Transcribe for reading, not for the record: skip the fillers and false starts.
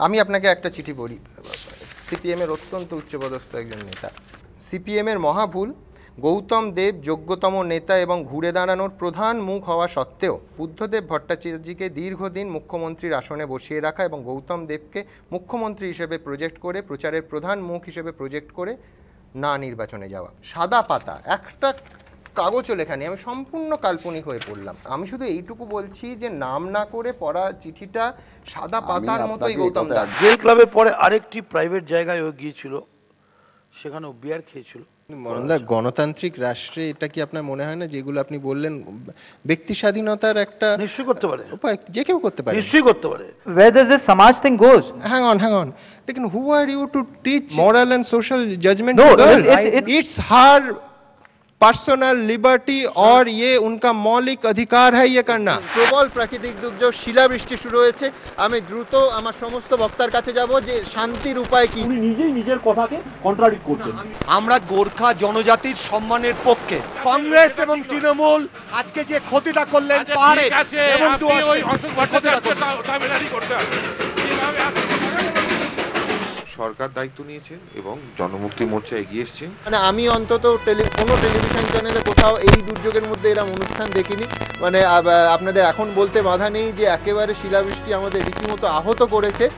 আমি আপনাকে একটা চিঠি পড়ি। সিপিএমের অত্যন্ত উচ্চপদস্থ একজন নেতা। সিপিএমের মহাভুল, গৌতম দেব যোগ্যতম নেতা এবং ঘুরে দাঁড়ানোর প্রধান মুখ হওয়া সত্ত্বেও বুদ্ধদেব ভট্টাচার্যকে দীর্ঘদিন মুখ্যমন্ত্রীর আসনে বসিয়ে রাখা এবং গৌতম দেবকে মুখ্যমন্ত্রী হিসেবে প্রজেক্ট করে, প্রচারের প্রধান মুখ হিসেবে প্রজেক্ট করে না নির্বাচনে যাওয়া। সাদা পাতা, একটা কাগজও লেখা নেই, আমি সম্পূর্ণ কাল্পনিক হয়ে পড়লাম। আমি শুধু এইটুকু বলছি যে নাম না করে পড়া চিঠিটা সাদা পাতার মতোই গৌতম দাস। জেল ক্লাবের পরে আরেকটি প্রাইভেট জায়গায় ও গিয়েছিল, সেখানেও বিয়ার খেয়েছিল। মরণদা, গণতান্ত্রিক রাষ্ট্রে এটা কি আপনার মনে হয় না যেগুলো আপনি বললেন ব্যক্তি স্বাধীনতার একটা নিশ্চয়ই করতে পারে উপায়, যে কেউ করতে পারে, নিশ্চয়ই করতে পারে। Where does this Samaj thing goes? hang on लेकिन who are you to teach moral and social judgment No, to girls? it's It's her personal liberty और ये उनका मौलिक अधिकार है ये करना। প্রবল প্রাকৃতিক দুর্যোগ, শিলাবৃষ্টি শুরু হয়েছে। আমি দ্রুত আমার সমস্ত বক্তার কাছে যাব যে শান্তির উপায় কি। উনি নিজেই নিজের কথাকে কন্ট্রাডিক্ট করছেন। আমরা গোর্খা জনজাতির সম্মানের পক্ষে। কংগ্রেস এবং তৃণমূল আজকে যে ক্ষতিটা করলেন পাহাড়ে এবং সরকার দায়িত্ব নিয়েছে এবং জনমুক্তি মোর্চা এগিয়ে এসছে। মানে আমি অন্তত কোনো টেলিভিশন চ্যানেলে কোথাও এই দুর্যোগের মধ্যে এরকম অনুষ্ঠান দেখিনি। মানে আপনাদের এখন বলতে বাধা নেই যে একেবারে শিলাবৃষ্টি আমাদের রীতিমতো আহত করেছে।